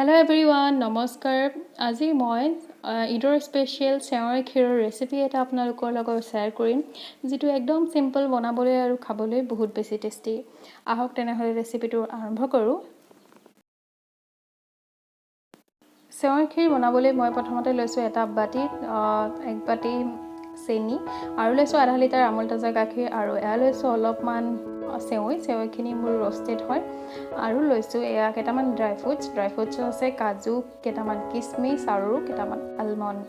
Hello everyone, নমস্কাৰ। আজি মই ঈদৰ স্পেচিয়েল চেৱাই ক্ষীৰৰ ৰেচিপি এটা আপোনালোকৰ লগত শ্বেয়াৰ কৰিম, যিটো একদম সিম্পল বনাবলৈ আৰু খাবলৈ বহুত বেছি টেষ্টি। আহক তেনেহ'লে ৰেচিপিটো আৰম্ভ কৰোঁ। চেৱাই ক্ষীৰ বনাবলৈ মই প্ৰথমতে লৈছোঁ এটা বাটিত এক বাটি চেনি আৰু লৈছোঁ আধা লিটাৰ আমুল তাজা গাখীৰ আৰু এয়া লৈছোঁ অলপমান চেৱৈখিনি মোৰ ৰষ্টেড হয় আৰু লৈছোঁ এয়া কেইটামান ড্ৰাই ফ্ৰুটছ আছে কাজু, কেইটামান কিচমিচ আৰু কেইটামান আলমণ্ড।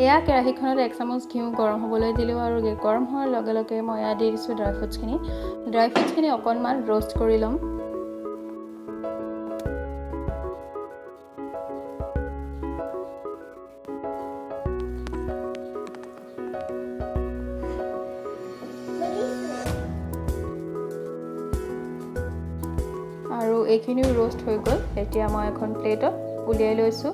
এয়া কেৰাহীখনত 1 চামুচ ঘিউ গৰম হ'বলৈ দিলোঁ আৰু গৰম হোৱাৰ লগে লগে মই এয়া দি দিছোঁ ড্ৰাই ফ্ৰুটছখিনি অকণমান ৰ'ষ্ট কৰি ল'ম। আৰু এইখিনিও ৰ'ষ্ট হৈ গ'ল। এতিয়া মই এখন প্লেটত উলিয়াই লৈছোঁ।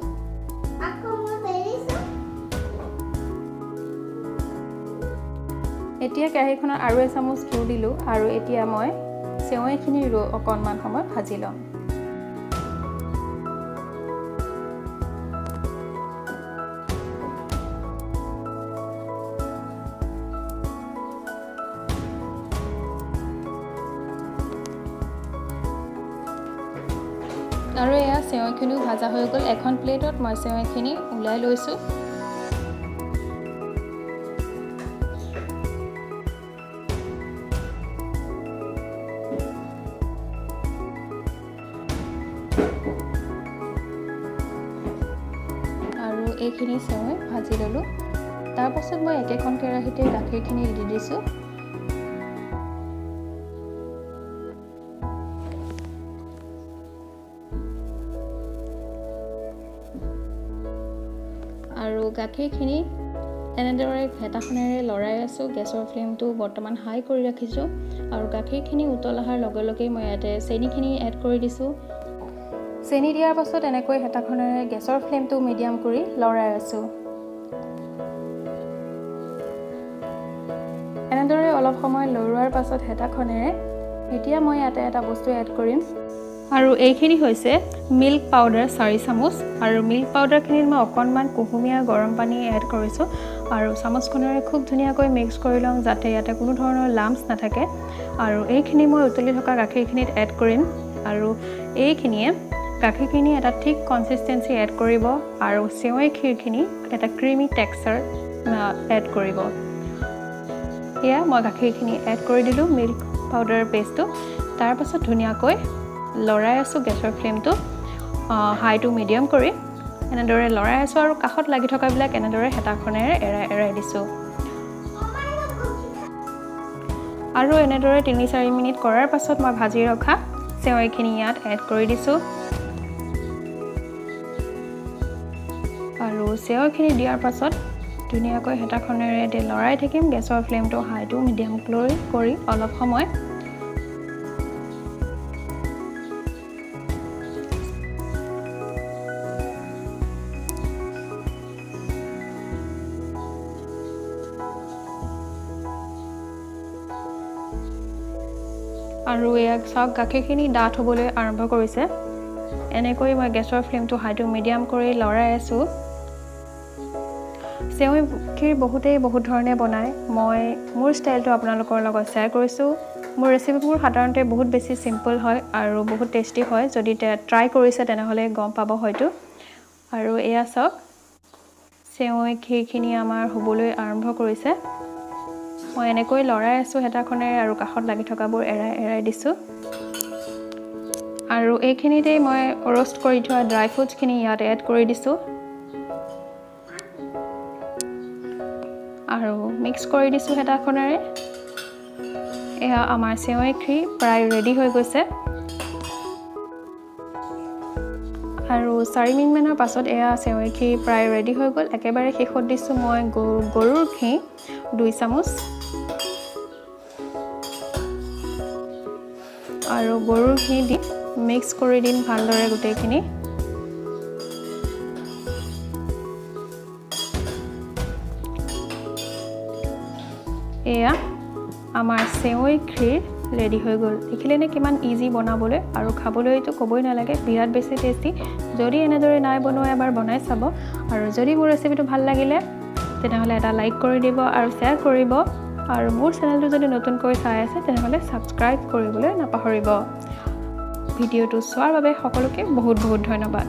এতিয়া কেৰাহীখনত আৰু 1 চামুচ ঘিউ দিলোঁ আৰু এতিয়া মই চেৱাইখিনি অকণমান সময় ভাজি ল'ম। আৰু এয়া চেৱাইখিনিও ভাজা হৈ গ'ল। এখন প্লেটত মই চেৱাইখিনি ওলাই লৈছোঁ। আৰু এইখিনি চেৱাই ভাজি ল'লোঁ। তাৰপাছত মই একেখন কেৰাহীতে গাখীৰখিনি দি দিছোঁ। আৰু গাখীৰখিনি এনেদৰে হেতাখনেৰে লৰাই আছোঁ। গেছৰ ফ্লেমটো বৰ্তমান হাই কৰি ৰাখিছোঁ আৰু গাখীৰখিনি উতল অহাৰ লগে লগেই মই ইয়াতে চেনিখিনি এড কৰি দিছোঁ। চেনি দিয়াৰ পাছত এনেকৈ হেতাখনেৰে গেছৰ ফ্লেমটো মিডিয়াম কৰি লৰাই আছোঁ। এনেদৰে অলপ সময় লৰোৱাৰ পাছত হেতাখনেৰে এতিয়া মই ইয়াতে এটা বস্তু এড কৰিম আৰু এইখিনি হৈছে মিল্ক পাউডাৰ 4 চামুচ আৰু মিল্ক পাউডাৰখিনিত মই অকণমান কুহুমীয়া গৰম পানী এড কৰিছোঁ আৰু চামুচখনেৰে খুব ধুনীয়াকৈ মিক্স কৰি ল'ম যাতে ইয়াতে কোনো ধৰণৰ লাম্পছ নাথাকে। আৰু এইখিনি মই উতলি থকা গাখীৰখিনিত এড কৰিম আৰু এইখিনিয়ে গাখীৰখিনি এটা ঠিক কনচিষ্টেঞ্চি এড কৰিব আৰু চেৱাই ক্ষীৰখিনি এটা ক্ৰিমি টেক্সচাৰ এড কৰিব। এয়া মই গাখীৰখিনি এড কৰি দিলোঁ মিল্ক পাউডাৰ পেষ্টটো। তাৰপাছত ধুনীয়াকৈ লৰাই আছোঁ গেছৰ ফ্লেমটো হাই টু মিডিয়াম কৰি। এনেদৰে লৰাই আছোঁ আৰু কাষত লাগি থকাবিলাক এনেদৰে হেতাখনেৰে এৰাই দিছোঁ। আৰু এনেদৰে 3-4 মিনিট কৰাৰ পাছত মই ভাজি ৰখা চেৱাইখিনি ইয়াত এড কৰি দিছোঁ। আৰু চেৱাইখিনি দিয়াৰ পাছত ধুনীয়াকৈ হেতাখনেৰে লৰাই থাকিম। গেছৰ ফ্লেমটো হাই টু মিডিয়াম কৰি অলপ সময়। আৰু ইয়াক চাওক গাখীৰখিনি ডাঠ হ'বলৈ আৰম্ভ কৰিছে। এনেকৈ মই গেছৰ ফ্লেমটো হাই টু মিডিয়াম কৰি লৰাই আছোঁ। চেৱাই ক্ষীৰ বহুত ধৰণে বনায়। মই মোৰ ষ্টাইলটো আপোনালোকৰ লগত শ্বেয়াৰ কৰিছোঁ। মোৰ ৰেচিপিবোৰ সাধাৰণতে বহুত বেছি চিম্পল হয় আৰু বহুত টেষ্টি হয়। যদি ট্ৰাই কৰিছে তেনেহ'লে গম পাব হয়তো। আৰু এয়া চাওক চেৱাই ক্ষীৰখিনি আমাৰ হ'বলৈ আৰম্ভ কৰিছে। মই এনেকৈ লৰাই আছোঁ হেতাখনেৰে আৰু কাষত লাগি থকাবোৰ এৰাই দিছোঁ। আৰু এইখিনিতেই মই ৰ'ষ্ট কৰি থোৱা ড্ৰাই ফ্ৰুটছখিনি ইয়াত এড কৰি দিছোঁ আৰু মিক্স কৰি দিছোঁ হেতাখনেৰে। এয়া আমাৰ চেৱাই ক্ষীৰ প্ৰায় ৰেডি হৈ গৈছে। আৰু 4 মিনিটমানৰ পাছত এয়া চেৱাই ক্ষীৰ প্ৰায় ৰেডি হৈ গ'ল। একেবাৰে শেষত দিছোঁ মই গৰুৰ ঘি 2 চামুচ আৰু গৰুৰ ঘি দি মিক্স কৰি দিম ভালদৰে গোটেইখিনি। এয়া আমাৰ চেৱাই ক্ষীৰ ৰেডি হৈ গ'ল। দেখিলেনে কিমান ইজি বনাবলৈ আৰু খাবলৈতো ক'বই নালাগে, বিৰাট বেছি টেষ্টি। যদি এনেদৰে নাই বনোৱা এবাৰ বনাই চাব। আৰু যদি মোৰ ৰেচিপিটো ভাল লাগিলে তেনেহ'লে এটা লাইক কৰি দিব আৰু শ্বেয়াৰ কৰিব। আৰু মোৰ চেনেলটো যদি নতুনকৈ চাই আছে তেনেহ'লে ছাবস্ক্ৰাইব কৰিবলৈ নাপাহৰিব। ভিডিঅ'টো চোৱাৰ বাবে সকলোকে বহুত বহুত ধন্যবাদ।